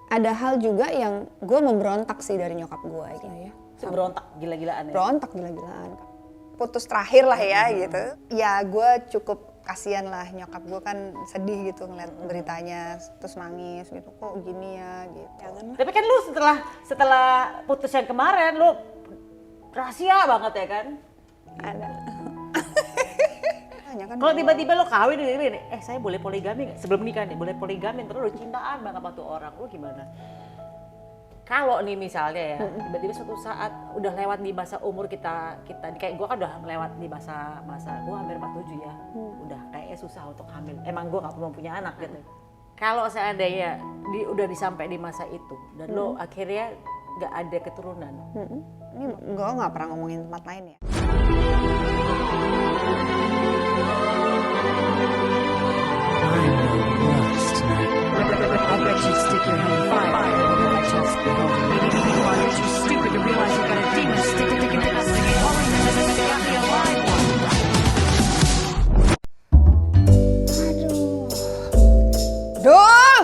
ada hal juga yang gue memberontak sih dari nyokap gue gitu ya. Berontak gila-gilaan ya? Berontak gila-gilaan. Putus terakhir lah ya gitu. Ya gue cukup kasihan lah, nyokap gue kan sedih gitu ngeliat beritanya, terus nangis gitu, kok gini ya gitu. Jangan. Tapi kan lu setelah putus yang kemarin lu rahasia banget ya kan? Ada. Kan kalau tiba-tiba lo kawin ini, saya boleh poligami nggak? Sebelum nikah nih boleh poligami, terus lo cintaan banget sama tuh orang, lo gimana? Kalau nih misalnya ya, tiba-tiba suatu saat udah lewat di masa umur kita kayak gue kan udah melewat di masa gue hampir 47 ya, udah kayaknya susah untuk hamil. Emang gue nggak belum punya anak gitu. Kalau seandainya udah disampai di masa itu dan lo akhirnya nggak ada keturunan. Ini gue nggak pernah ngomongin tempat lain ya. I bet you'd stick your head in fire. I just why you're too stupid to realize you got a demon stick it in us singing holy alive one. Dul!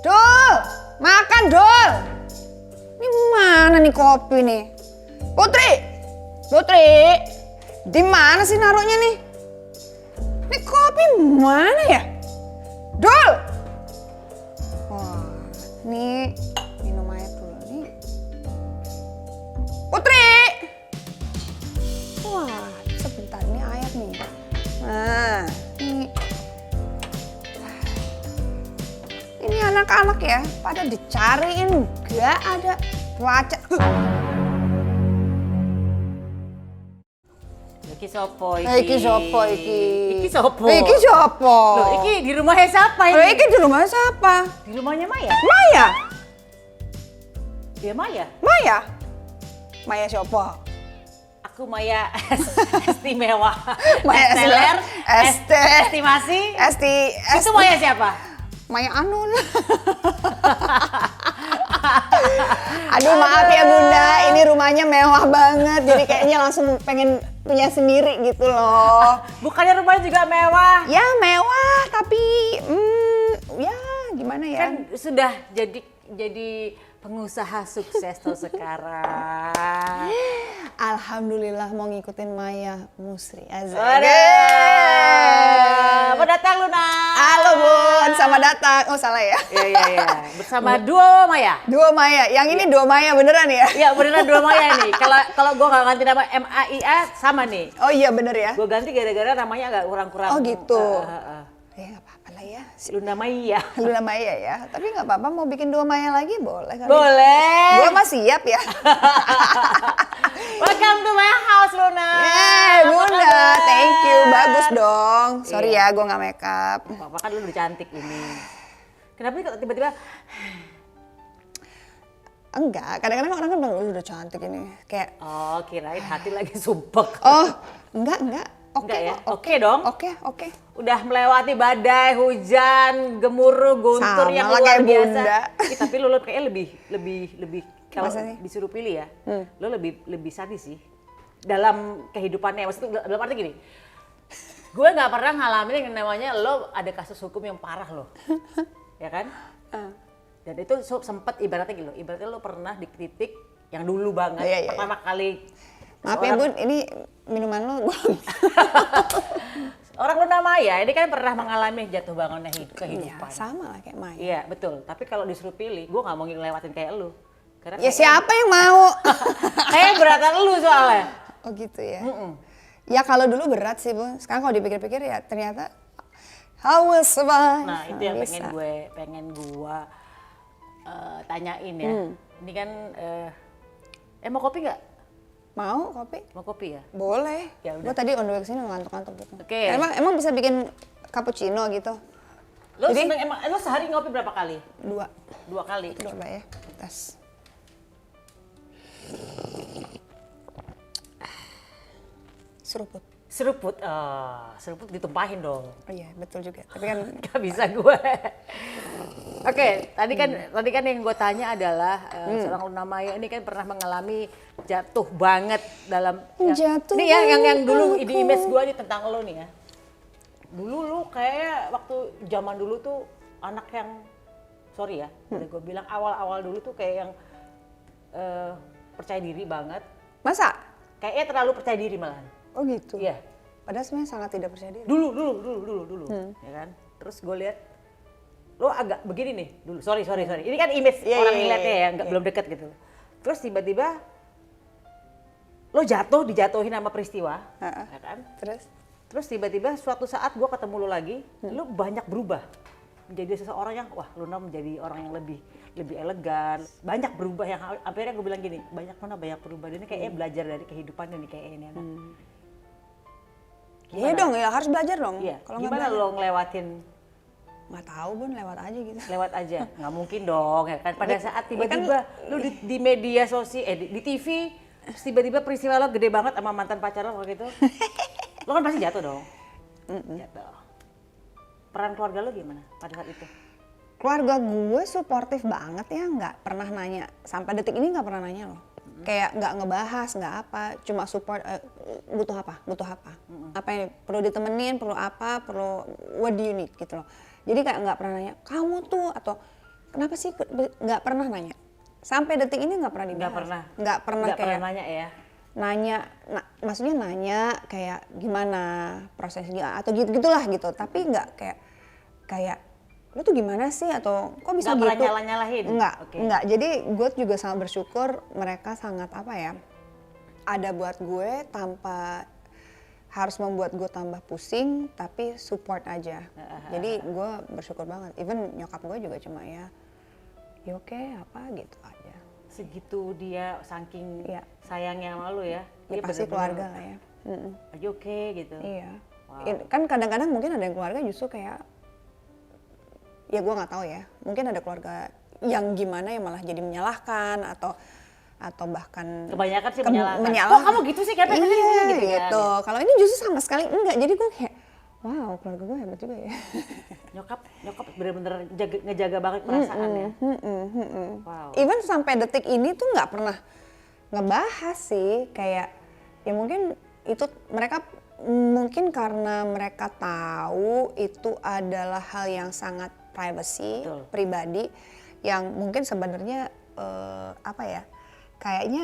Dul! Makan, Dul! Ini mana nih kopi nih? Putri! Putri! Di mana sih naruhnya nih? Ini kopi mana ya? Dul! Wah, nih minum air dulu nih. Putri! Wah, sebentar nih air nih. Nah, ini anak-anak ya, pada dicariin nggak ada baca. Iki sopo iki? Iki sopo iki? Iki sopo? Iki sopo? Loh, iki di rumahnya siapa ini? Loh, iki di rumah siapa? Di rumahnya Maya? Maya? Dia Maya? Maya? Maya siapa? Aku Maya Istimewa. Maya Esteller, Este- estimasi. Itu Itu Maya siapa? Maya Anun. Aduh maaf ya Bunda, ini rumahnya mewah banget, jadi kayaknya langsung pengen punya sendiri gitu loh. Bukannya rumahnya juga mewah? Ya mewah, tapi ya gimana ya? Kan sudah jadi pengusaha sukses tuh sekarang. Alhamdulillah mau ngikutin Maya Musri Azza. Mau datang Luna. Halo Bun, sama datang. Oh salah ya? Iya. Bersama duo Maya. Dua Maya, yang ini dua Maya beneran ya? Iya beneran dua Maya nih. Kalau gue nggak ganti nama MAIA sama nih. Oh iya bener ya? Gue ganti gara-gara namanya agak kurang-kurang. Oh gitu. Ya nggak apa-apa lah ya. Luna Maya. Luna Maya ya, tapi nggak apa-apa mau bikin dua Maya lagi boleh kali. Boleh. Gue mah siap ya. Welcome to my house Luna. Bunda, thank you, bagus dong. Sorry ya, gue nggak make up. Papa kan lu udah cantik ini. Kenapa kok tiba-tiba? Enggak, kadang-kadang orang kan bilang lu udah cantik ini, kayak. Oh, kirain hati lagi sumpek. Oh, enggak. Oke Enggak ya? kok, Oke dong. Oke. Udah melewati badai, hujan, gemuruh, guntur Sama yang lah luar kayak biasa. Bunda. Tapi lu kayaknya lebih kalau Maksudnya? disuruh pilih ya, lu lebih sadis sih dalam kehidupannya. Maksudnya dalam arti gini, gue nggak pernah ngalamin yang namanya lo ada kasus hukum yang parah lo, ya kan? Dan itu sempet ibaratnya lo pernah di titik yang dulu banget, Iya. pertama kali. Maaf ya Bun, ini minuman lo gue Orang Luna Maya ini kan pernah mengalami jatuh bangunnya kehidupan. ya, sama lah kayak Maya. Iya betul, tapi kalau disuruh pilih, gue nggak mau ngelewatin kayak lu. Karena Ya siapa yang mau? kayak beratan lu soalnya. Oh gitu ya. Ya kalau dulu berat sih Bun, sekarang kalau dipikir-pikir ya ternyata I will survive. Nah itu yang Bisa. pengen gue tanyain ya. Ini kan, mau kopi nggak? Mau kopi? Mau kopi ya? Boleh. Ya udah. Gue tadi on the way kesini ngantuk-ngantuk gitu. Oke. Emang bisa bikin cappuccino gitu? Lo Jadi- lo sehari ngopi berapa kali? Dua kali. Mbak ya. Tes. Seruput. Seruput ditumpahin dong. Oh iya betul juga. Tapi kan Gak bisa gue. Oke, tadi kan yang gue tanya adalah seorang Luna Maya ini kan pernah mengalami jatuh banget dalam. Jatuh Ini yang banget dulu aku. di image gue nih tentang lo nih ya. Dulu lo kayak waktu zaman dulu tuh anak yang sorry ya, gue bilang awal-awal dulu tuh kayak yang percaya diri banget. Masa? Kayaknya terlalu percaya diri malahan. Oh gitu? Iya. Padahal sebenarnya sangat tidak percaya diri. Dulu, ya kan. Terus gue lihat lo agak begini nih dulu. Sorry. Ini kan image orang ngeliatnya ya, belum deket gitu. Terus tiba-tiba lo dijatuhin sama peristiwa, ya kan? Terus tiba-tiba suatu saat gue ketemu lo lagi, lo banyak berubah. Menjadi seseorang yang, wah Luna menjadi orang yang lebih elegan. Banyak berubah yang akhirnya gue bilang gini, banyak berubah. Dia ini kayaknya belajar dari kehidupan ini kayak ini. Iya dong, ya harus belajar dong. Iya. Kalau Gimana lo ngelewatin? Nggak tahu Bun, lewat aja gitu. Lewat aja, nggak mungkin dong ya kan. Pada saat tiba-tiba lu di media sosial, di TV, terus tiba-tiba peristiwa lo gede banget sama mantan pacar lo gitu, lo kan pasti jatuh dong. Jatuh. Peran keluarga lo gimana pada saat itu? Keluarga gue suportif banget ya, nggak pernah nanya. Sampai detik ini nggak pernah nanya loh. Kayak nggak ngebahas, nggak apa, cuma support, butuh apa. Apa yang perlu ditemenin, perlu apa, perlu what do you need gitu loh. Jadi kayak nggak pernah nanya, kamu tuh atau kenapa sih, nggak pernah nanya. Sampai detik ini nggak pernah dibahas. Nggak pernah nanya ya? Nanya, maksudnya nanya kayak gimana prosesnya atau gitulah gitu. Tapi nggak kayak lu tuh gimana sih atau kok bisa nggak gitu? Pernah nyalahin? Enggak. Jadi gue juga sangat bersyukur mereka sangat apa ya, ada buat gue tanpa harus membuat gue tambah pusing, tapi support aja. Jadi gue bersyukur banget. Even nyokap gue juga cuma ya oke apa gitu aja. Segitu dia saking Iya. sayangnya sama lu ya? Ya Dia pasti bener-bener, keluarga lah ya. Are you okay gitu? Iya. Wow. Kan kadang-kadang mungkin ada yang keluarga justru kayak, ya gue nggak tahu ya. Mungkin ada keluarga yang gimana yang malah jadi menyalahkan atau bahkan Kebanyakan sih menyalahkan. menyalahkan. Kok kamu gitu sih? Kenapa Iya gitu gitu. kan? Kalau ini justru sama sekali enggak. Jadi gue kayak, wow keluarga gue hebat juga ya. Nyokap bener-bener ngejaga banget perasaannya. Wow. Even sampai detik ini tuh nggak pernah ngebahas sih, kayak ya mungkin itu mereka mungkin karena mereka tahu itu adalah hal yang sangat privacy, Betul. pribadi, yang mungkin sebenarnya apa ya, kayaknya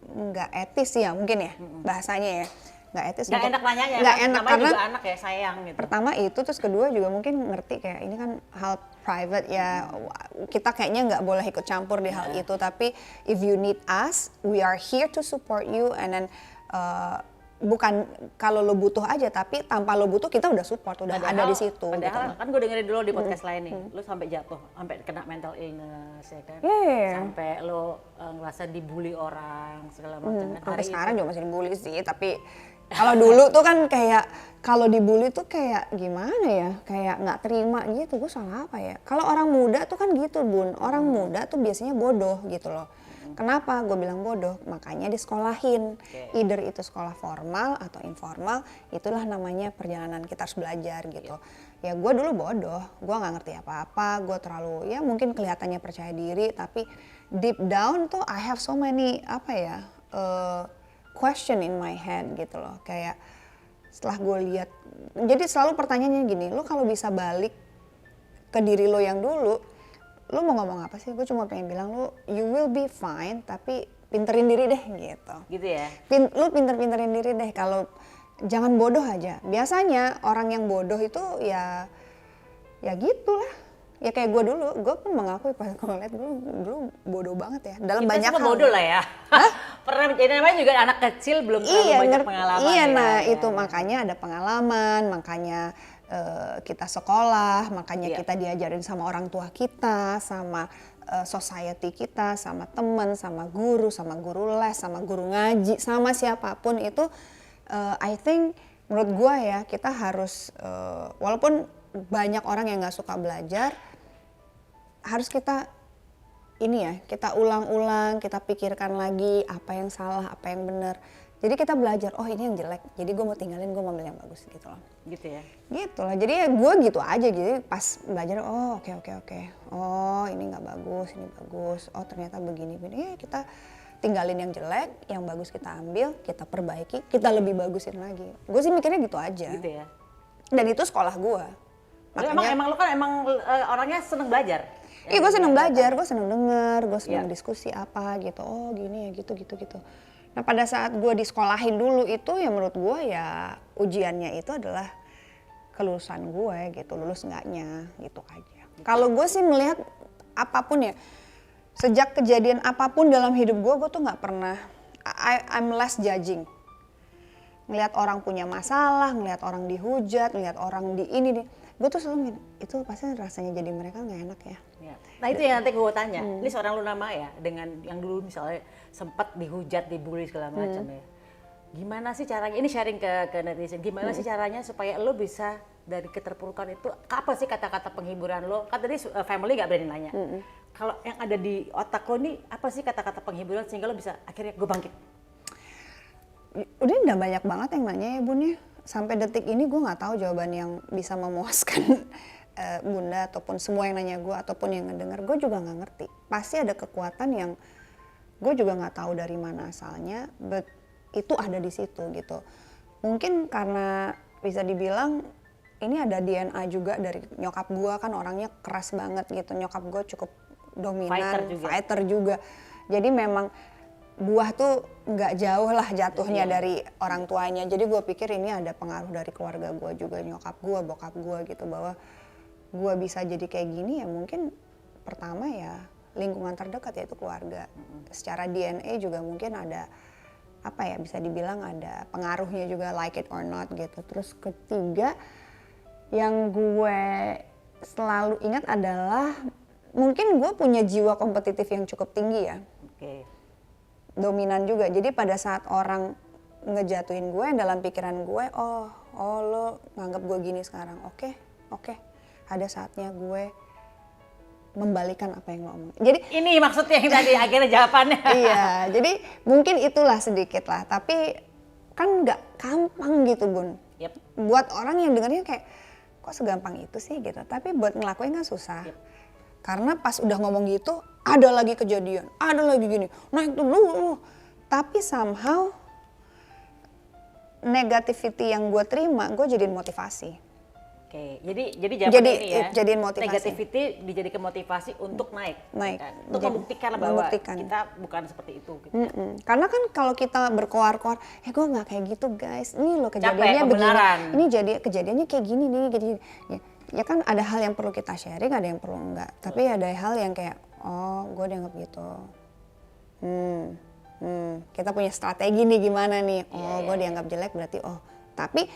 nggak etis ya mungkin ya bahasanya ya, nggak etis. Nggak enak nanyanya nggak kan? enak Namanya karena juga anak ya, sayang gitu. pertama itu, terus kedua juga mungkin ngerti kayak ini kan hal private ya, kita kayaknya nggak boleh ikut campur di hal itu, tapi if you need us, we are here to support you, and then bukan kalau lo butuh aja, tapi tanpa lo butuh kita udah support, udah ada di situ. Padahal gitu. kan gue dengerin dulu di podcast lain nih, lo sampai jatuh, sampai kena mental illness ya kan, Yeah. sampai lo ngerasa dibully orang segala macam kan. Sampai sekarang juga masih dibully sih, tapi kalau dulu tuh kan kayak kalau dibully tuh kayak gimana ya, kayak nggak terima gitu, gue salah apa ya? Kalau orang muda tuh kan gitu Bun, orang muda tuh biasanya bodoh gitu loh. Kenapa gue bilang bodoh? Makanya disekolahin, either itu sekolah formal atau informal, itulah namanya perjalanan kita harus belajar gitu. Ya gue dulu bodoh, gue nggak ngerti apa-apa, gue terlalu ya mungkin kelihatannya percaya diri, tapi deep down tuh I have so many apa ya, question in my head gitu loh. Kayak setelah gue lihat, jadi selalu pertanyaannya gini, lo kalau bisa balik ke diri lo yang dulu, lo mau ngomong apa sih? Gue cuma pengen bilang lo, you will be fine, tapi pinterin diri deh gitu. Gitu ya. Lo pinterin diri deh, kalau jangan bodoh aja. Biasanya orang yang bodoh itu ya gitulah. Ya kayak gue dulu, gue pun mengakui pas gue ngeliat gue dulu bodoh banget ya dalam Kita banyak semua hal. bodoh lah ya. Pernah, jadi namanya juga anak kecil belum terlalu banyak pengalaman. Iya, ya, nah ya. itu makanya ada pengalaman, makanya kita sekolah, makanya Iya. kita diajarin sama orang tua kita, sama society kita, sama teman, sama guru les, sama guru ngaji, sama siapapun itu, I think menurut gua ya kita harus, walaupun banyak orang yang nggak suka belajar, harus kita ini ya, kita ulang-ulang, kita pikirkan lagi apa yang salah, apa yang benar. Jadi kita belajar, oh ini yang jelek, jadi gue mau tinggalin, gue mau ambil yang bagus gitu loh. Gitu ya. Gitu lah, jadi ya gue gitu aja, jadi pas belajar, oh oke. Oh ini nggak bagus, ini bagus, oh ternyata begini. Ya kita tinggalin yang jelek, yang bagus kita ambil, kita perbaiki, kita lebih bagusin lagi. Gue sih mikirnya gitu aja. Gitu ya. Dan itu sekolah gue. Emang lo kan orangnya seneng belajar. Iya, gue seneng belajar, gue seneng denger, gue seneng diskusi apa gitu. Oh gini ya, gitu. Nah pada saat gue disekolahin dulu itu ya menurut gue ya ujiannya itu adalah kelulusan gue gitu, lulus enggaknya gitu aja. Kalau gue sih melihat apapun ya, sejak kejadian apapun dalam hidup gue tuh nggak pernah, I'm less judging. Ngelihat orang punya masalah, ngelihat orang dihujat, ngelihat orang di ini nih, gue tuh selalu mikir, itu pasti rasanya jadi mereka nggak enak ya. Nah itu yang nanti gue tanya, ini seorang Luna Maya dengan yang dulu misalnya sempat dihujat, dibully segala macam ya. Gimana sih caranya, ini sharing ke netizen, gimana sih caranya supaya lo bisa dari keterpurukan itu, apa sih kata-kata penghiburan lo? Kan tadi family gak berani nanya. Kalau yang ada di otak lo nih, apa sih kata-kata penghiburan sehingga lo bisa akhirnya gue bangkit? Udah banyak banget yang nanya ya Bun ya. Sampai detik ini gue nggak tahu jawaban yang bisa memuaskan Bunda ataupun semua yang nanya gue ataupun yang ngedenger. Gue juga nggak ngerti. Pasti ada kekuatan yang gue juga nggak tahu dari mana asalnya, but itu ada di situ gitu. Mungkin karena bisa dibilang ini ada DNA juga dari nyokap gue, kan orangnya keras banget gitu. Nyokap gue cukup dominan, fighter juga. Jadi memang buah tuh nggak jauh lah jatuhnya dari orang tuanya. Jadi gue pikir ini ada pengaruh dari keluarga gue juga, nyokap gue, bokap gue gitu, bahwa gue bisa jadi kayak gini ya mungkin pertama ya lingkungan terdekat yaitu keluarga. Secara DNA juga mungkin ada apa ya, bisa dibilang ada pengaruhnya juga, like it or not gitu. Terus ketiga yang gue selalu ingat adalah mungkin gue punya jiwa kompetitif yang cukup tinggi ya. Dominan juga. Jadi pada saat orang ngejatuhin gue, dalam pikiran gue, oh lo nganggap gue gini sekarang. Oke. Ada saatnya gue membalikan apa yang lo omongin. Jadi ini maksudnya yang tadi akhirnya jawabannya. Iya, jadi mungkin itulah sedikit lah. Tapi kan nggak gampang gitu Bun. Buat orang yang dengarnya kayak kok segampang itu sih gitu. Tapi buat ngelakuin kan susah. Karena pas udah ngomong gitu, ada lagi kejadian, ada lagi gini, naik dulu. Tapi somehow negativity yang gue terima, gue jadiin motivasi. Jadi jawabannya ini ya, jadiin motivasi. Negativity dijadikan motivasi untuk naik. Kan? Untuk Jadi, membuktikan bahwa kita bukan seperti itu. Gitu. Karena kan kalau kita berkoar-koar, gue nggak kayak gitu guys, ini loh kejadiannya begini, ini kejadiannya kayak gini nih, gini. Ya kan ada hal yang perlu kita sharing, ada yang perlu enggak. Tapi ada hal yang kayak, oh gue dianggap gitu. Kita punya strategi nih gimana nih. Oh gue dianggap jelek berarti Tapi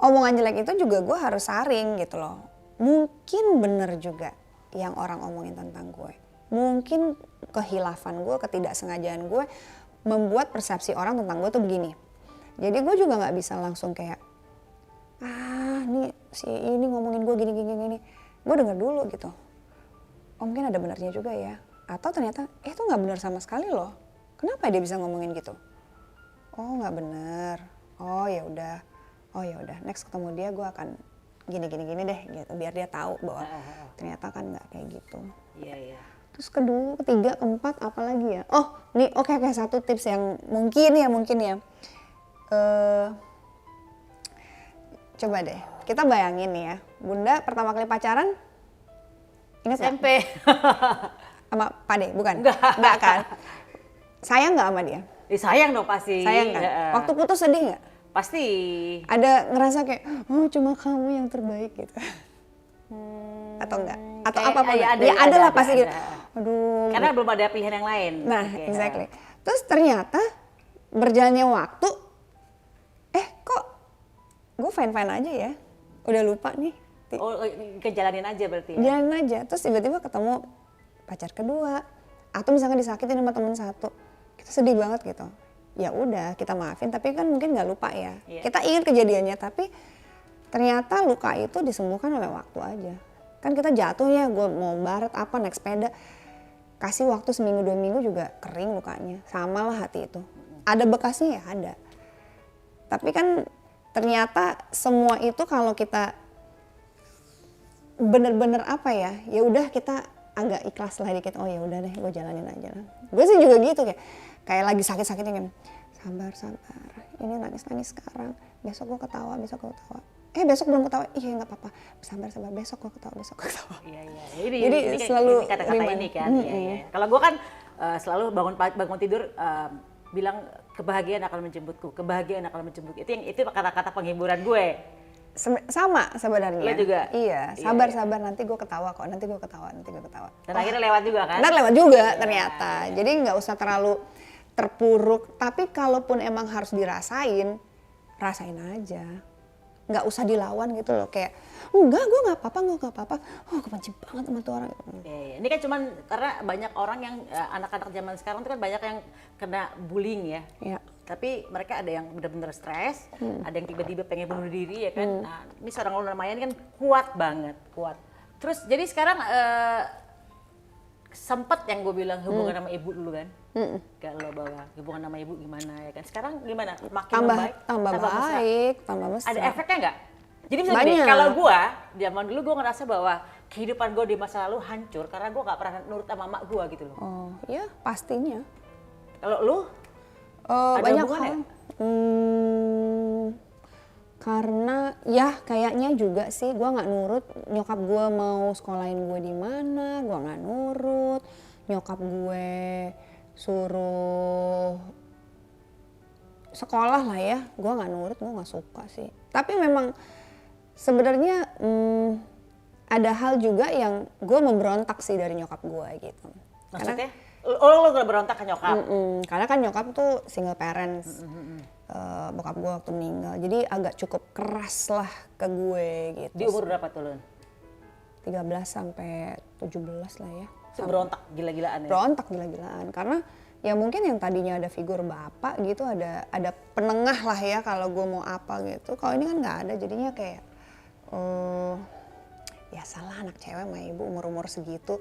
omongan jelek itu juga gue harus saring gitu loh. Mungkin bener juga yang orang omongin tentang gue. Mungkin kehilafan gue, ketidaksengajaan gue membuat persepsi orang tentang gue tuh begini. Jadi gue juga gak bisa langsung kayak, nih si ini ngomongin gue gini. Gue denger dulu gitu. Mungkin ada benernya juga ya. Atau ternyata, itu gak bener sama sekali loh. Kenapa dia bisa ngomongin gitu? Oh gak bener. Oh ya udah. Next ketemu dia gue akan gini deh gitu. Biar dia tahu bahwa ternyata kan gak kayak gitu. Iya. Terus kedua, ketiga, keempat, apa lagi ya? Oh nih oke, satu tips yang mungkin ya. Coba deh, kita bayangin nih ya, Bunda pertama kali pacaran, ingat SMP. Sama Pak De, bukan? Enggak kan? Sayang nggak sama dia? Sayang dong pasti. Sayang kan? Waktu putus sedih nggak? Pasti. Ada ngerasa kayak, cuma kamu yang terbaik gitu? Atau enggak? Atau apapun? Ya ada lah pasti gitu. Aduh. Karena belum ada pilihan yang lain. Nah, exactly. Terus ternyata berjalannya waktu, kok gue fine aja ya, udah lupa nih. Kejalanin aja berarti ya? Jalanin aja, terus tiba-tiba ketemu pacar kedua, atau misalkan disakitin sama temen satu, kita sedih banget gitu. Ya udah, kita maafin, tapi kan mungkin nggak lupa ya. Kita ingat kejadiannya, tapi ternyata luka itu disembuhkan oleh waktu aja. Kan kita jatuh ya, gue mau baret apa, naik sepeda, kasih waktu seminggu 2 minggu juga kering lukanya. Sama lah hati itu. Ada bekasnya ya ada. Tapi kan ternyata semua itu kalau kita bener-bener apa ya udah kita agak ikhlas lah dikit. Oh ya udah deh, gue jalanin aja lah. Gue sih juga gitu kayak lagi sakit-sakitnya kan. Sabar. Ini nangis sekarang. Besok gue ketawa. besok belum ketawa, iya nggak apa-apa, sabar besok gue ketawa. Iya. Jadi selalu ini kata-kata remind. ini kan. Iya. Kalau gue kan selalu bangun tidur bilang kebahagiaan akan menjemputku. Itu kata-kata penghiburan gue. Sama sebenarnya. Lo juga? Iya, sabar nanti gue ketawa kok, nanti gue ketawa. Dan akhirnya lewat juga kan? Benar lewat juga ternyata. Jadi nggak usah terlalu terpuruk. Tapi kalaupun emang harus dirasain, rasain aja. Nggak usah dilawan gitu loh. Kayak enggak, gue nggak apa-apa. Oh, kebenci banget sama tuh orang. Iya. Ini kan cuman karena banyak orang yang anak-anak zaman sekarang tuh kan banyak yang kena bullying ya. Iya. Tapi mereka ada yang benar-benar stres, ada yang tiba-tiba pengen bunuh diri ya kan. Nah, ini seorang Luna Maya ini kan kuat banget. Terus jadi sekarang sempet yang gue bilang hubungan sama ibu dulu kan. Kalau bawa hubungan sama ibu gimana ya kan. Sekarang gimana? Makin membaik? Tambah baik, tambah mesra. Ada efeknya nggak? Jadi bisa Banyak. gini, kalau gue zaman dulu gue ngerasa bahwa kehidupan gue di masa lalu hancur karena gue nggak pernah nurut sama mak gue gitu loh. Oh, ya pastinya. Kalau lu? Ada Banyak hubungannya? hal. Karena ya kayaknya juga sih gue nggak nurut. Nyokap gue mau sekolahin gue di mana, gue nggak nurut. Nyokap gue suruh sekolah lah ya, gue nggak nurut, gue nggak suka sih. Tapi memang sebenarnya ada hal juga yang gue memberontak sih dari nyokap gue gitu. Maksudnya? Lo gak berontak ke nyokap? Karena kan nyokap tuh single parents, bokap gue waktu meninggal, jadi agak cukup keras lah ke gue gitu. Di umur berapa tuh lo? 13 sampai 17 lah ya. Itu berontak gila-gilaan ya? Berontak gila-gilaan, karena ya mungkin yang tadinya ada figur bapak gitu, ada penengah lah ya kalau gue mau apa gitu. Kalau ini kan nggak ada, jadinya kayak ya salah anak cewek sama ibu umur-umur segitu.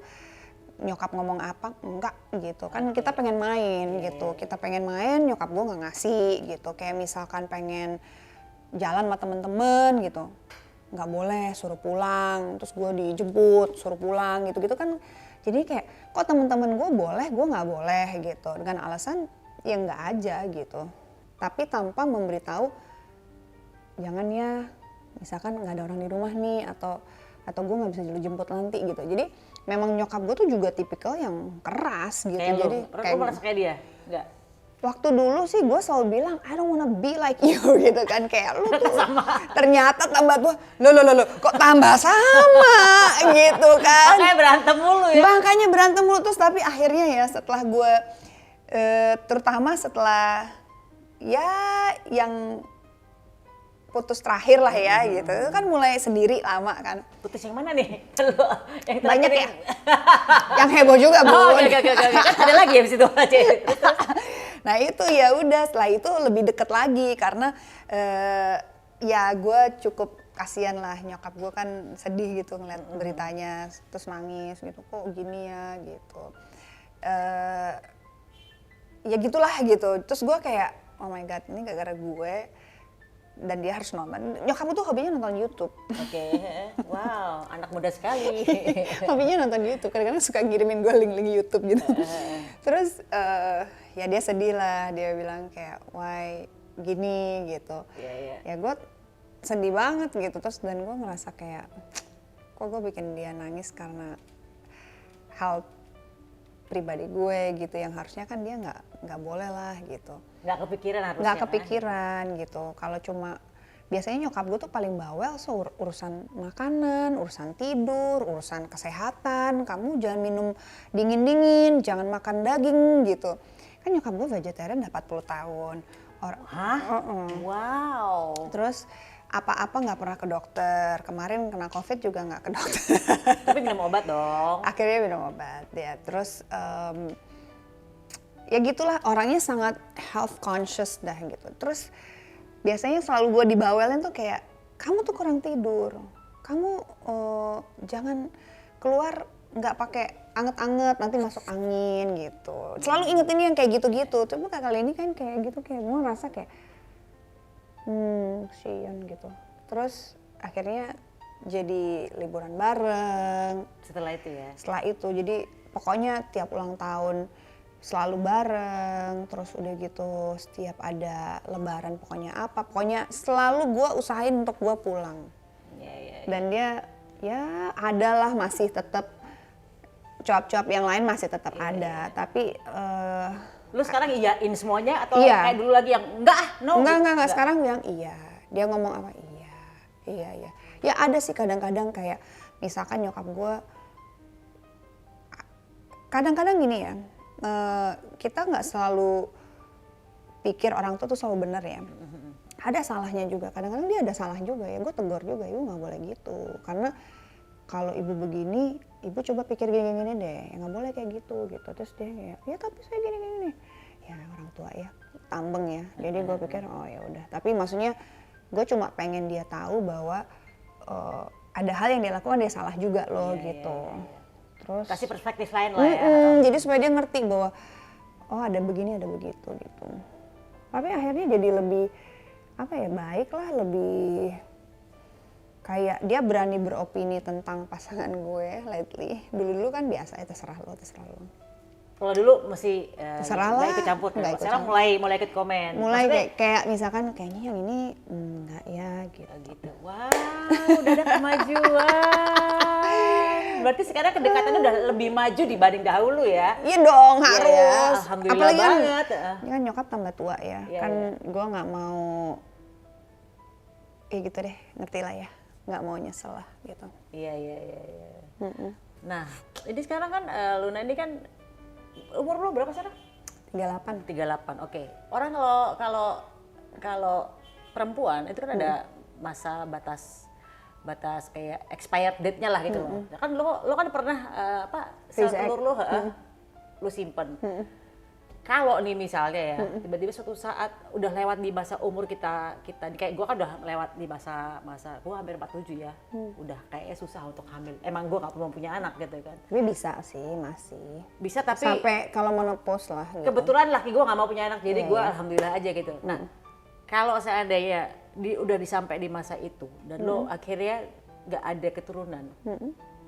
Nyokap ngomong apa enggak gitu kan, kita pengen main gitu, kita pengen main, nyokap gue nggak ngasih gitu. Kayak misalkan pengen jalan sama temen-temen gitu, nggak boleh, suruh pulang, terus gue dijemput suruh pulang gitu kan. Jadi kayak kok temen-temen gue boleh, gue nggak boleh gitu, dengan alasan ya nggak aja gitu, tapi tanpa memberitahu jangan ya, misalkan nggak ada orang di rumah nih, atau gue nggak bisa jemput nanti gitu. Jadi memang nyokap gue tuh juga tipikal yang keras gitu. Kayak jadi lu merasa kayak dia? Enggak? Waktu dulu sih gue selalu bilang I don't wanna be like you gitu kan, kayak lu tuh ternyata tambah tua, lo kok tambah sama gitu kan. Makanya berantem mulu ya? Makanya berantem mulu, terus tapi akhirnya ya setelah gue terutama setelah ya yang putus terakhir lah ya gitu, itu kan mulai sendiri lama kan. Putus yang mana nih? Yang Banyak terakhir ya, yang heboh juga Bu. Oh, oke. Kan ada lagi ya di situ aja. Nah itu ya udah, setelah itu lebih deket lagi karena ya gue cukup kasihan lah, nyokap gue kan sedih gitu ngeliat beritanya, terus nangis gitu, kok gini ya gitu. Ya gitulah gitu, terus gue kayak oh my god, ini gara-gara gue dan dia harus nonton. Nyokap gue tuh hobinya nonton YouTube. Oke, wow, anak muda sekali. Hobinya nonton YouTube, kadang-kadang suka ngirimin gue link-link YouTube gitu. Terus ya dia sedih lah, dia bilang kayak why gini gitu. Ya gue sedih banget gitu, terus dan gue ngerasa kayak kok gue bikin dia nangis karena hal pribadi gue gitu, yang harusnya kan dia nggak boleh lah gitu. Nggak kepikiran harusnya. Nggak kepikiran gitu. Kalau cuma biasanya nyokap gue tuh paling bawel urusan makanan, urusan tidur, urusan kesehatan. Kamu jangan minum dingin-dingin, jangan makan daging gitu. Kan nyokap gue vegetarian udah 40 tahun. Hah? Wow. Terus apa-apa nggak pernah ke dokter. Kemarin kena COVID juga nggak ke dokter. Tapi minum obat dong. Akhirnya minum obat ya. Terus ya gitulah, orangnya sangat health conscious dah gitu. Terus biasanya selalu gue dibawelin tuh kayak kamu tuh kurang tidur, kamu jangan keluar nggak pakai anget-anget nanti masuk angin gitu. Selalu inget ini yang kayak gitu-gitu. Coba kali ini kan kayak gitu, kayak gue ngerasa kayak kasian gitu. Terus akhirnya jadi liburan bareng. Setelah itu ya? Setelah itu jadi pokoknya tiap ulang tahun selalu bareng, terus udah gitu setiap ada lebaran pokoknya selalu gue usahain untuk gue pulang. Dan dia ya adalah masih tetap cuap-cuap yang lain masih tetap ada, tapi Lu sekarang iyain semuanya atau Iya. kayak dulu lagi yang enggak, no? enggak sekarang bilang iya. Dia ngomong apa? Iya. Ya ada sih kadang-kadang kayak misalkan nyokap gue kadang-kadang gini ya, kita nggak selalu pikir orang tua tuh selalu benar ya. Ada salahnya juga, kadang-kadang dia ada salah juga ya, gue tegur juga, ibu nggak boleh gitu. Karena kalau ibu begini, ibu coba pikir gini-gini deh, nggak boleh kayak gitu. Terus dia kayak, ya tapi saya gini-gini nih. Ya orang tua ya, tambeng ya. Jadi gue pikir, oh ya udah. Tapi maksudnya gue cuma pengen dia tahu bahwa ada hal yang dia lakukan dia salah juga loh gitu. Terus Kasih perspektif lain lah ya. jadi supaya dia ngerti bahwa oh ada begini ada begitu gitu. Tapi akhirnya jadi lebih apa ya, baik lah, lebih kayak dia berani beropini tentang pasangan gue lately. Dulu kan biasa ya terserah lo. Kalau dulu masih Terserah nggak lah. ikut campur. Nggak ikut Sekarang campur. mulai ikut komen. Mulai Maksudnya, kayak misalkan kayaknya yang ini enggak ya gitu. gitu. Wow, udah ada kemajuan. Berarti sekarang kedekatannya udah lebih maju dibanding dahulu ya. Iya dong, Iya, harus. alhamdulillah Apalagi kan, banget. ini kan nyokap tambah tua ya. Iya, Kan gue nggak mau, gitu deh, ngerti lah ya. Nggak mau nyesel lah gitu. Iya. Nah, ini sekarang kan Luna ini kan umur lu berapa sekarang? 38. 38. Oke. Orang kalau perempuan itu kan ada masa batas kayak expired date-nya lah gitu loh. Kan lo kan pernah sel Phase telur lo lu simpen. Kalau nih misalnya ya, tiba-tiba suatu saat udah lewat di masa umur kita kayak gua kan udah lewat di masa gua hampir 47 ya. Udah kayaknya susah untuk hamil. Emang gua nggak mau punya anak gitu kan. Tapi bisa sih, masih. Bisa tapi Sampai kalau menopause lah gitu. kebetulan laki gue nggak mau punya anak, jadi Iya, gue iya. alhamdulillah aja gitu. Nah, kalau seandainya udah disampai di masa itu dan lo akhirnya nggak ada keturunan,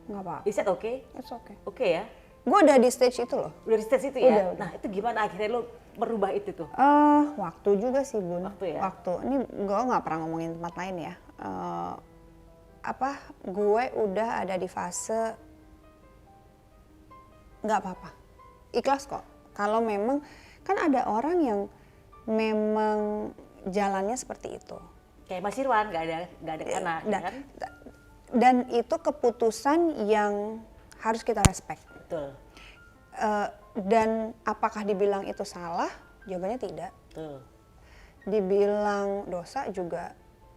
Nggak apa-apa. is that okay? It's okay. Oke ya? Gue udah di stage itu loh. Udah di stage itu ya? Udah. Nah, itu gimana akhirnya lo merubah itu tuh? Waktu juga sih Bun. Waktu ya? Ini gue nggak pernah ngomongin tempat lain ya. Gue udah ada di fase nggak apa-apa, ikhlas kok. Kalau memang kan ada orang yang memang jalannya seperti itu. Kayak Mas Irwan, nggak ada anak, Dan, kan? dan itu keputusan yang harus kita respect. Betul, Dan apakah dibilang itu salah? Jawabannya tidak. betul. Dibilang dosa juga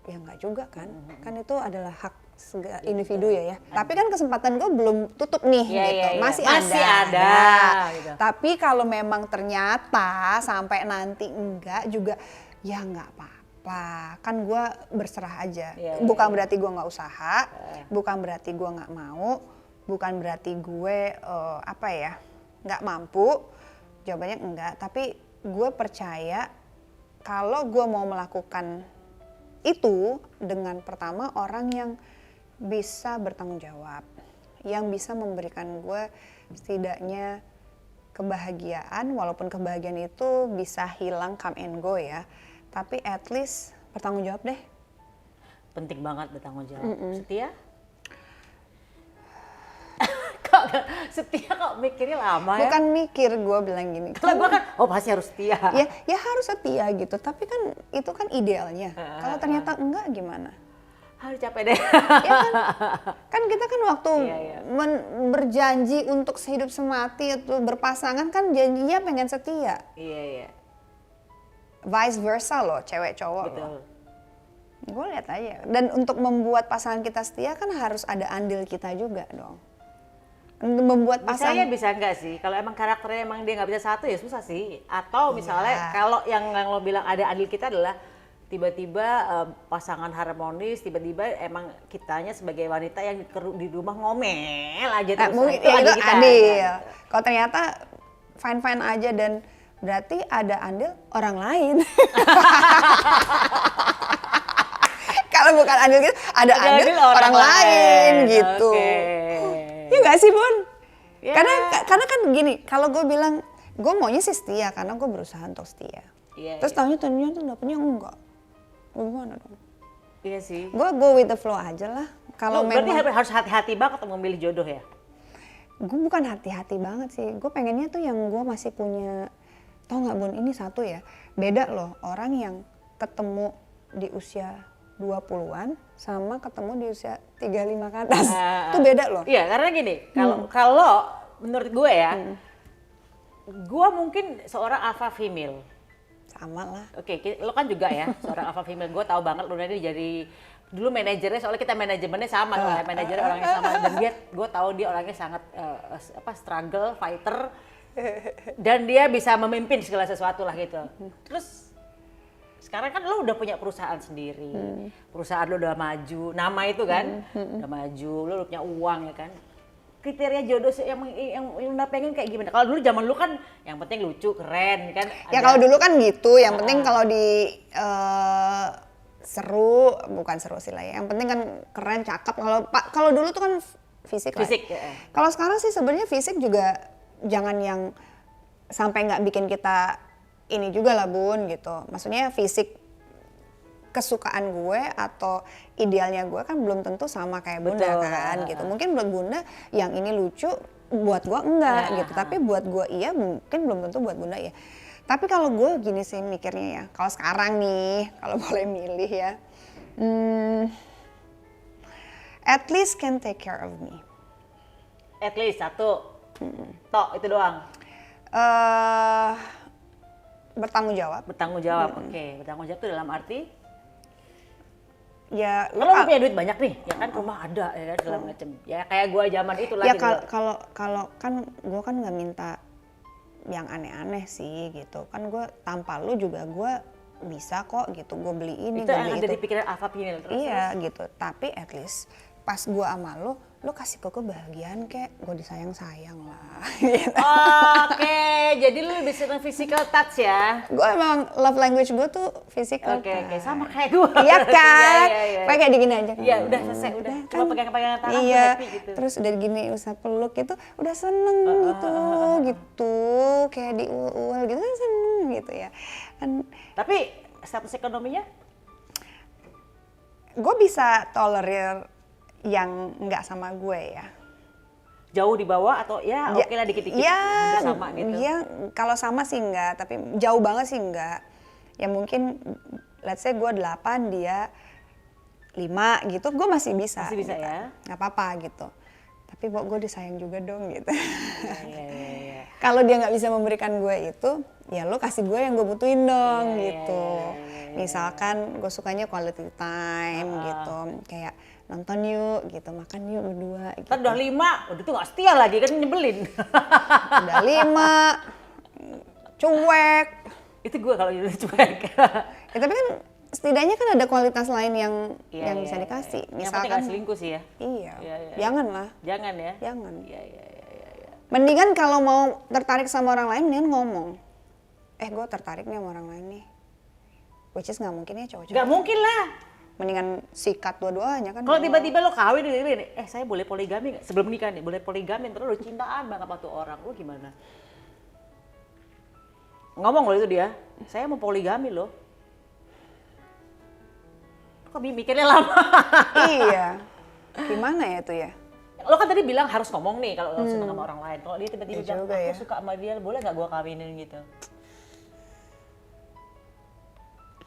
ya nggak juga kan. Kan itu adalah hak individu ya. Tapi kan kesempatan gue belum tutup nih Iya, gitu. iya, iya. Masih Masih ada, gitu. Tapi kalau memang ternyata sampai nanti enggak juga ya nggak apa-apa. Kan gue berserah aja. Iya, Bukan berarti gue nggak usaha, bukan berarti gue nggak mau, bukan berarti gue nggak mampu. Jawabannya enggak. Tapi gue percaya kalau gue mau melakukan itu dengan pertama orang yang bisa bertanggung jawab, yang bisa memberikan gue setidaknya kebahagiaan, walaupun kebahagiaan itu bisa hilang come and go ya, tapi at least bertanggung jawab deh. Penting banget bertanggung jawab. Setia? Kok setia kok mikirnya lama ya? Bukan mikir, gue bilang gini. Kalau gue kan, oh pasti harus setia. Ya harus setia gitu, tapi kan itu kan idealnya. Kalau ternyata enggak gimana? Harus capek deh. Ya kan kita kan waktu Iya. berjanji untuk sehidup semati itu berpasangan kan janjinya pengen setia. Iya. Vice versa loh, cewek cowok loh. Betul. Gue lihat aja. Dan untuk membuat pasangan kita setia kan harus ada andil kita juga dong. Untuk membuat Bisa ya pasangan bisa enggak sih? Kalau emang karakternya emang dia nggak bisa satu ya susah sih. Atau misalnya kalau yang lo bilang ada andil kita adalah tiba-tiba pasangan harmonis, tiba-tiba emang kitanya sebagai wanita yang di rumah ngomel aja terus. mungkin itu ya andil itu kita. andil. Kalau ternyata fine-fine aja dan berarti ada andil orang lain. Kalau bukan andil kita, ada andil orang lain gitu. Oke. Iya nggak sih Bun? Ya. Karena kan gini, kalau gue bilang Gue maunya sih setia karena gue berusaha untuk setia. Iya, Terus iya. ternyata dapetnya enggak. Gimana dong? Iya sih. Gue go with the flow aja lah. Kalau Lu berarti memang harus hati-hati banget untuk memilih jodoh ya? gue bukan hati-hati banget sih. Gue pengennya tuh yang gue masih punya. Tau nggak Bun, ini satu ya. Beda loh orang yang ketemu di usia 20-an sama ketemu di usia 35 ke atas. Itu beda loh. Iya, karena gini, kalau menurut gue ya, gue mungkin seorang alpha female. Sama lah. Oke, lo kan juga ya seorang alpha female. Gue tahu banget lo ini jadi dulu manajernya, soalnya kita manajemennya sama, manajernya orangnya sama, dan gue tahu dia orangnya sangat struggle, fighter, dan dia bisa memimpin segala sesuatu lah gitu. Terus sekarang kan lo udah punya perusahaan sendiri, perusahaan lo udah maju, nama itu kan udah maju, lo punya uang ya kan. Kriteria jodoh yang Luna pengen kayak gimana? Kalau dulu zaman lu kan yang penting lucu, keren kan. Ya kalau dulu kan gitu, yang penting kalau di seru, bukan seru sih lah ya. Yang penting kan keren, cakep. Kalau dulu tuh kan fisik lah. Fisik, ya. Kalau sekarang sih sebenarnya fisik juga jangan yang sampai nggak bikin kita ini juga lah Bun gitu. Maksudnya fisik kesukaan gue atau idealnya gue kan belum tentu sama kayak Bunda. Betul. Kan gitu. Mungkin buat Bunda yang ini lucu, buat gue enggak gitu. Tapi buat gue iya, mungkin belum tentu buat Bunda ya. Tapi kalau gue gini sih mikirnya ya, kalau sekarang nih, kalau boleh milih ya, at least can take care of me. At least satu, tok itu doang. Bertanggung jawab. Bertanggung jawab, oke. Bertanggung jawab itu dalam arti, Ya, kalau lu punya duit banyak nih, ya kan rumah ada, ya kan segala macem. Ya kayak gue zaman itu lah. ya gitu. kalau kan gue kan nggak minta yang aneh-aneh sih gitu. Kan gue tanpa lu juga gue bisa kok gitu. Gue beli ini, Itu gue yang beli ada itu. di pikiran alpha female terus. Iya gitu. Tapi at least pas gue sama lu kasih ke kebahagiaan kayak gue disayang-sayang lah. Gitu. Oke, jadi lu lebih seneng physical touch ya? Gue emang love language gue tuh physical Oke, touch. sama kayak gue. Iya kan? Iya. Kayak digini aja kan. Iya, udah selesai, udah. Cuma pegang-pegangan tangan Iya, udah happy gitu. terus udah gini usah peluk gitu, udah seneng gitu. Kayak diul-ul gitu kan seneng gitu ya. Kan Tapi status ekonominya? gue bisa tolerir yang nggak sama gue ya. Jauh di bawah atau ya oke lah dikit-dikit Ya, hampir sama gitu? ya kalau sama sih enggak, tapi jauh banget sih enggak. Ya mungkin let's say gue 8, dia 5 gitu, gue masih bisa. Masih bisa gitu. ya? Nggak apa-apa gitu. Tapi gue disayang juga dong gitu. Iya. Kalau dia nggak bisa memberikan gue itu, ya lo kasih gue yang gue butuhin dong gitu. Misalkan gue sukanya quality time gitu, kayak nonton yuk gitu, makan yuk berdua gitu. Ntar udah 5, udah tuh gak setia lagi kan nyebelin. Udah 5, cuek. Itu gue kalau udah cuek. Ya, tapi kan setidaknya kan ada kualitas lain yang bisa Iya. dikasih. Yang penting Misalkan gak selingkuh sih ya. Iya, Iya. janganlah, Jangan ya. jangan. Iya. Mendingan kalau mau tertarik sama orang lain, mendingan ngomong. Gue tertarik nih sama orang lain nih. Which is nggak mungkin ya cowok-cowok. Gak mungkin lah. Mendingan sikat dua-duanya kan. Kalau tiba-tiba lo kawin, saya boleh poligami nggak? Sebelum nikah nih, boleh poligami, terus lo cintaan banget sama tuh orang, lo gimana? Ngomong lo itu dia, saya mau poligami lo. Kok mikirnya lama? Iya. Gimana ya tuh ya? Lo kan tadi bilang harus ngomong nih kalau lo seneng sama orang lain. Kalau dia tiba-tiba Iya bilang, juga aku ya. suka sama dia, boleh nggak gua kawinin gitu?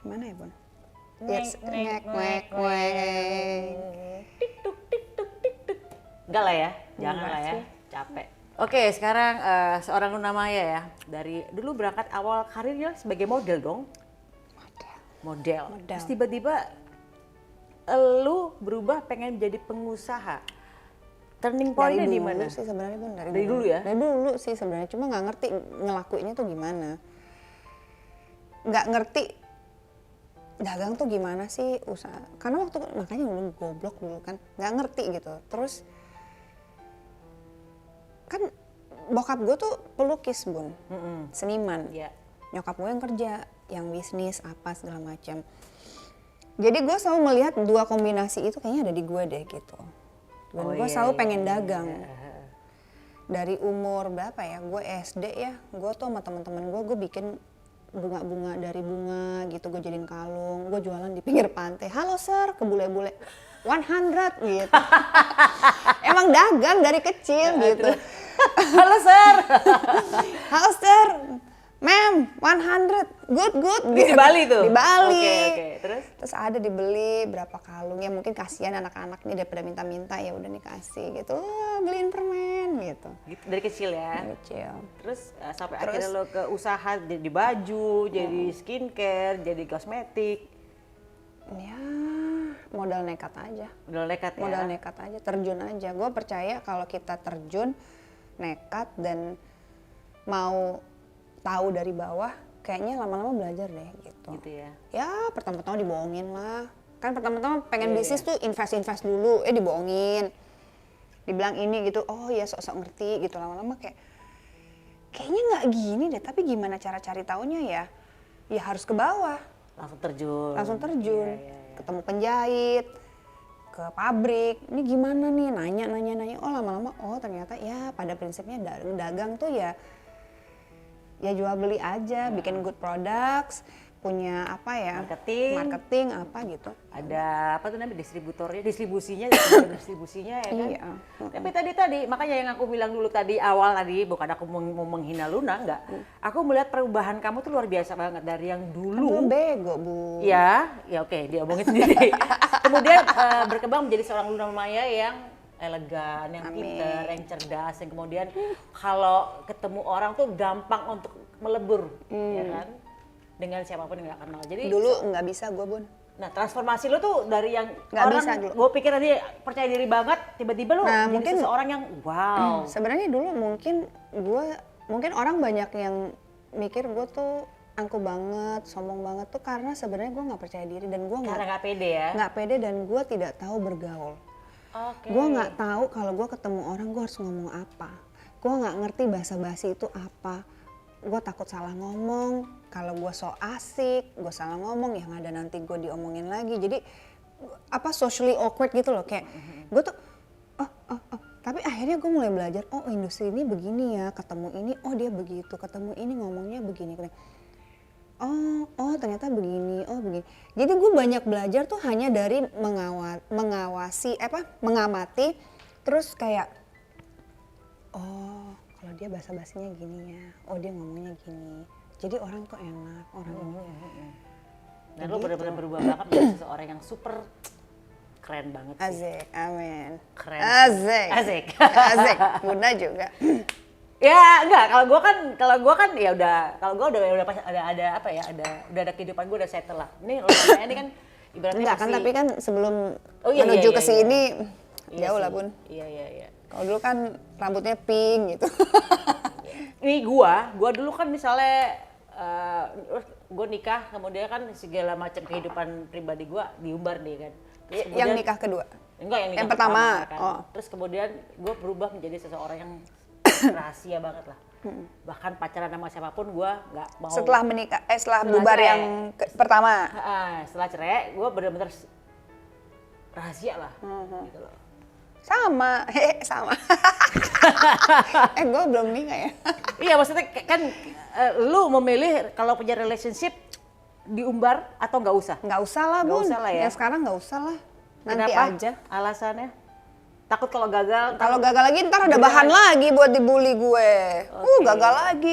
Gimana ya Bun? Ngek, ngek, ngek. Tik-tuk, tik-tuk, tik-tuk. Enggak lah ya, jangan Enggak lah ya, sih. capek. Oke, sekarang seorang Luna Maya ya, dari dulu berangkat awal karirnya sebagai model dong? Model. Terus tiba-tiba lu berubah pengen jadi pengusaha. Turning point-nya di mana? Dari dulu sih sebenarnya Bun, Dari dulu ya? Dari dulu sih sebenarnya, cuma nggak ngerti ngelakuinnya tuh gimana. Nggak ngerti dagang tuh gimana sih usaha. Karena makanya dulu goblok dulu kan, nggak ngerti gitu. Terus kan bokap gue tuh pelukis Bun, seniman. Iya. Nyokap gue yang kerja, yang bisnis apa segala macam. Jadi gue selalu melihat dua kombinasi itu kayaknya ada di gue deh gitu. Dan gue selalu pengen dagang. dari umur berapa ya, gue SD ya, gue tuh sama teman-teman gue bikin bunga-bunga dari bunga gitu, gue jadiin kalung, gue jualan di pinggir pantai. Halo sir, ke bule-bule 100 gitu. Emang dagang dari kecil gitu. Halo sir. Halo sir, ma'am 100, good Di gitu. Bali tuh? Di Bali. Oke, terus? ada dibeli berapa kalung ya, mungkin kasihan anak-anak nih daripada minta-minta, ya udah nih kasih gitu. Wah, beliin permen gitu. Gitu, dari kecil ya? Dari kecil. Terus sampai Terus- akhirnya lo ke usaha jadi baju, jadi skincare, jadi kosmetik. Ya modal nekat aja. Udah nekat ya? Modal nekat aja, terjun aja. Gue percaya kalau kita terjun, nekat dan mau tahu dari bawah, kayaknya lama-lama belajar deh gitu. Gitu ya? Ya pertama-tama dibohongin lah. Kan pertama-tama pengen Iya, bisnis tuh invest dulu, dibohongin. Dibilang ini gitu, oh ya sok-sok ngerti gitu. Lama-lama kayaknya nggak gini deh, tapi gimana cara cari taunya ya? Ya harus ke bawah. Langsung terjun? Langsung terjun, Iya. ketemu penjahit, ke pabrik, ini gimana nih, nanya, oh lama-lama, oh ternyata ya pada prinsipnya dagang tuh ya jual beli aja, bikin good products, punya apa ya, marketing apa gitu. Ada apa tuh namanya, distribusinya distribusinya ya kan? Iya. Tapi tadi makanya yang aku bilang dulu tadi awal tadi, bukan aku mau menghina Luna, enggak. Aku melihat perubahan kamu tuh luar biasa banget dari yang dulu. Belum bego Bu. Ya oke, dia omongin sendiri. Kemudian berkembang menjadi seorang Luna Maya yang elegan, yang Amin. pintar, yang cerdas, yang kemudian kalau ketemu orang tuh gampang untuk melebur, ya kan? Dengan siapapun yang nggak kenal. Jadi Dulu nggak bisa gue Bun. nah, transformasi lu tuh dari yang Nggak orang bisa dulu. gue pikir tadi percaya diri banget, tiba-tiba lu Nah, jadi mungkin- seseorang yang wow. Sebenarnya dulu mungkin orang banyak yang mikir gue tuh angkuh banget, sombong banget tuh karena sebenarnya gue nggak percaya diri dan gue Karena nggak pede ya. nggak pede dan gue tidak tahu bergaul. Oke. Gue nggak tahu kalau gue ketemu orang gue harus ngomong apa. Gue nggak ngerti basa-basi itu apa. Gue takut salah ngomong. Kalau gue so asik, gue salah ngomong yang ada nanti gue diomongin lagi. Jadi apa socially awkward gitu loh, kayak gue tuh oh. Tapi akhirnya gue mulai belajar, oh industri ini begini ya, ketemu ini, oh dia begitu, ketemu ini ngomongnya begini. Oh ternyata begini, oh begini. Jadi gue banyak belajar tuh hanya dari mengamati, terus kayak, oh kalau dia basa-basinya gini ya, oh dia ngomongnya gini. Jadi orang tuh enak, orang ini. Dan lu benar-benar berubah banget menjadi seseorang yang super keren banget sih. Asik, amin. Keren. Asik. Asik, Bunda juga. Ya enggak, kalau gua kan ya udah, kalau gua udah pas ada apa ya, udah ada kehidupan gua udah settle lah. Ini lo ini kan ibaratnya Enggak kan, masih- tapi kan sebelum Oh, iya, menuju iya, ke iya, sini Iya jauh sih. lah Bun. Iya. Kalau dulu kan rambutnya pink gitu. Ini gua dulu kan misalnya gua nikah, kemudian kan segala macam kehidupan pribadi gua diumbar nih kan. Terus Yang kemudian- nikah kedua. Enggak, yang nikah Yang pertama, kan. oh. Terus kemudian gue berubah menjadi seseorang yang rahasia banget lah. Bahkan pacaran sama siapapun gue nggak mau. Setelah menikah, setelah Setelah bubar cerai. yang pertama. Setelah cerai, gue bener-bener rahasia lah. Gitu loh. Sama, sama. Gue belum nikah ya. Iya, maksudnya kan lu memilih kalau punya relationship diumbar atau nggak usah? Nggak usah lah Nggak Bun. usah lah ya. Yang sekarang nggak usah lah. Nanti Kenapa? aja. Alasannya? Takut kalau gagal? Kalau gagal lagi ntar ada bahan lagi buat dibully gue. Gagal lagi,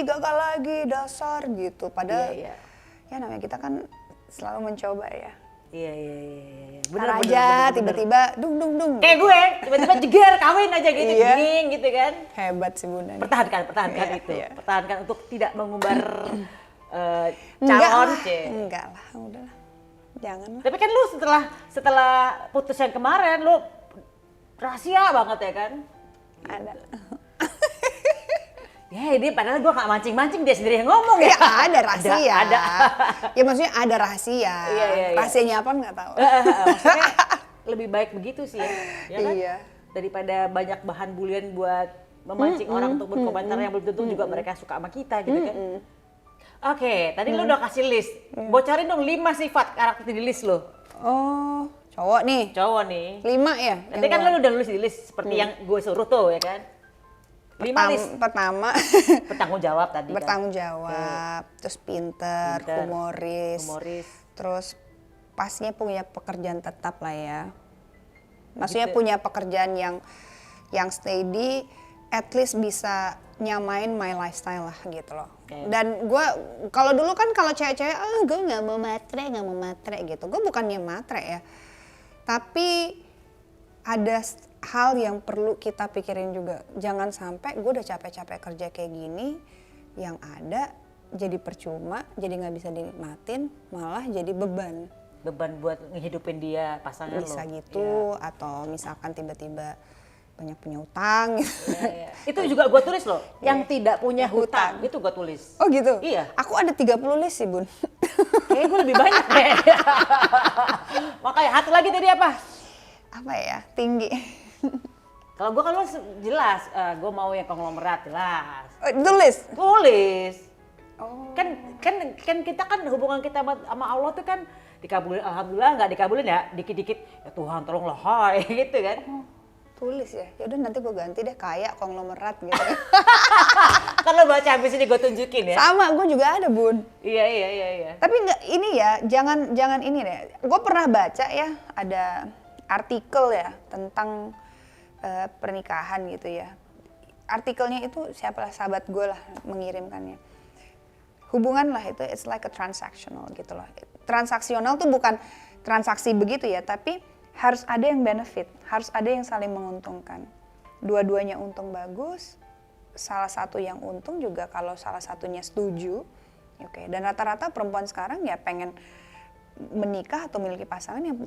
dasar gitu. Padahal Iya. ya namanya kita kan selalu mencoba ya. Iya. Bener aja tiba-tiba dung. Kayak gue, tiba-tiba jeger, kawin aja gitu, Iya. gini gitu kan. Hebat sih Bunda. nih. Pertahankan Iya, itu. iya. Pertahankan untuk tidak mengumbar Enggak calon. lah, enggak lah, udahlah. Jangan lah. Tapi kan lu setelah putus yang kemarin, lu rahasia banget ya kan? Ada. Ya ini padahal gue gak mancing-mancing, dia sendiri yang ngomong ya. Ya ada rahasia. Ada. Ya maksudnya ada rahasia. Iya. Rahasianya apa nggak tahu. Maksudnya lebih baik begitu sih ya kan? Iya. Daripada banyak bahan bulian buat memancing orang untuk berkomentar yang belum tentu juga mereka suka sama kita gitu kan. Oke, tadi lu udah kasih list. Bocorin dong 5 sifat karakter di list lu. Oh, cowok nih. Cowok nih. 5 ya? Nanti kan lu udah nulis di list seperti yang gue suruh tuh ya kan. Pertama Bertanggung jawab tadi kan. bertanggung jawab, terus pinter, humoris, terus pastinya punya pekerjaan tetap lah ya. Maksudnya Gitu. punya pekerjaan yang steady, at least bisa nyamain my lifestyle lah gitu loh. Oke. Dan gue kalau dulu kan kalau cewek-cewek, gue nggak mau matre gitu. Gue bukannya matre ya, tapi ada hal yang perlu kita pikirin juga. Jangan sampai gue udah capek-capek kerja kayak gini, yang ada jadi percuma, jadi nggak bisa dinikmatin, malah jadi beban. Beban buat ngehidupin dia pasangan lo. Bisa gitu, atau misalkan tiba-tiba banyak punya utang gitu. Iya. Itu juga gue tulis loh, yang tidak punya hutang, itu gue tulis. Oh gitu? Iya. Aku ada 30 list sih Bun. Kayaknya gue lebih banyak deh. Makanya satu lagi tadi apa? Apa ya, tinggi. Kalau gue kan jelas, gue mau yang konglomerat jelas. Oh, tulis? Tulis. Oh. Kan kita kan hubungan kita sama Allah tuh kan dikabulin, alhamdulillah nggak dikabulin ya, dikit-dikit ya Tuhan tolonglah hai gitu kan. Tulis ya? Yaudah nanti gue ganti deh, kayak konglomerat gitu. Kalau baca habis ini gue tunjukin ya. Sama, gue juga ada Bun. Iya. Tapi nggak ini ya, jangan ini deh. Gue pernah baca ya, ada artikel ya tentang pernikahan gitu ya. Artikelnya itu siapalah, sahabat gue lah mengirimkannya. Hubungan lah itu, it's like a transactional gitu loh. Transaksional tuh bukan transaksi begitu ya, tapi harus ada yang benefit, harus ada yang saling menguntungkan. Dua-duanya untung bagus, salah satu yang untung juga kalau salah satunya setuju. Oke. Dan rata-rata perempuan sekarang ya pengen menikah atau memiliki pasangan yang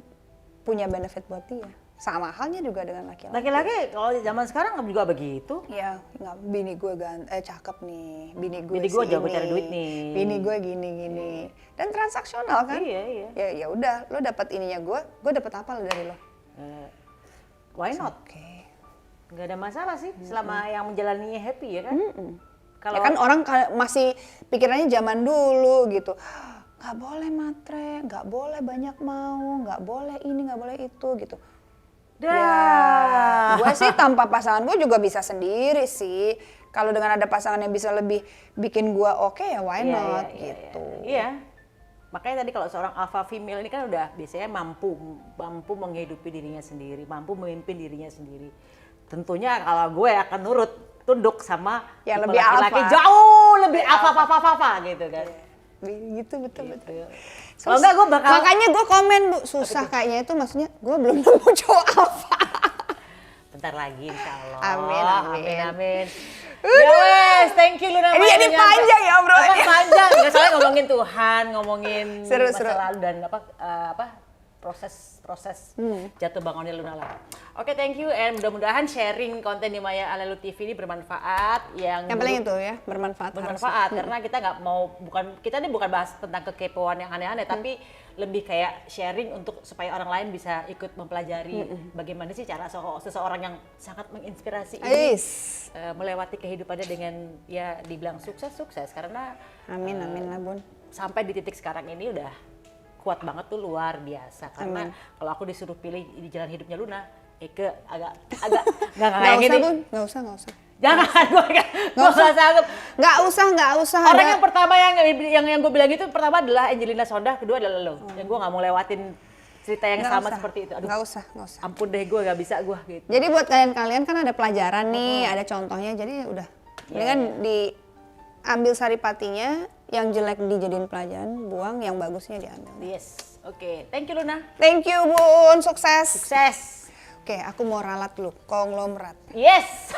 punya benefit buat dia. Sama halnya juga dengan laki-laki. Laki-laki kalau di zaman sekarang juga begitu. Ya, nggak, bini gue cakep nih, bini gue jago cari duit nih. bini gue gini. Dan transaksional kan? Iya. Ya udah, lo dapat ininya gue dapat apa dari lo? Why not? Oke. Nggak ada masalah sih, selama yang menjalaninya happy ya kan. Ya kan orang masih pikirannya zaman dulu gitu. Nggak boleh matre, nggak boleh banyak mau, nggak boleh ini, nggak boleh itu gitu. Ya, gue sih tanpa pasangan gue juga bisa sendiri sih. Kalau dengan ada pasangan yang bisa lebih bikin gue oke ya why not gitu. Iya. Makanya tadi kalau seorang alpha female ini kan udah biasanya mampu menghidupi dirinya sendiri, mampu memimpin dirinya sendiri. Tentunya kalau gue akan nurut, tunduk sama yang tipe lebih laki-laki alpha. jauh lebih alpha gitu kan. Gitu betul. Kalau enggak gue bakal. Makanya gue komen Bu, susah kayaknya itu, maksudnya gue belum nemu cowok alpha. Bentar lagi insya Allah. Amin. Ya wes, thank you Luna. Ini jadi panjang ya obrolannya. Apa panjang? Nggak soalnya ngomongin Tuhan, ngomongin Seru. masa lalu dan proses jatuh bangunnya Luna lah. Oke, thank you, and mudah-mudahan sharing konten di Maya Alelu TV ini bermanfaat. Yang paling itu ya, bermanfaat karena kita nggak mau, kita ini bukan bahas tentang kekepoan yang aneh-aneh, tapi lebih kayak sharing untuk supaya orang lain bisa ikut mempelajari bagaimana sih cara seseorang yang sangat menginspirasi ini melewati kehidupannya dengan ya dibilang sukses karena Amin lah Bun. sampai di titik sekarang ini udah kuat banget tuh, luar biasa. Karena kalau aku disuruh pilih di jalan hidupnya Luna, Eke agak nggak kayak gini. Nggak usah. Jangan, gue nggak sanggup. Nggak usah. Orang yang pertama yang gue bilang itu pertama adalah Angelina Sonda, kedua adalah lo. Yang gue nggak mau lewatin cerita yang sama seperti itu. Aduh, nggak usah. ampun deh, gue nggak bisa gue gitu. Jadi buat kalian kan ada pelajaran nih, ada contohnya. Jadi udah, mendingan diambil saripatinya, yang jelek dijadiin pelajaran, buang yang bagusnya diambil. Yes, oke. Thank you Luna. Thank you Bun, sukses. Sukses. Oke, aku mau ralat dulu, konglomerat. Yes.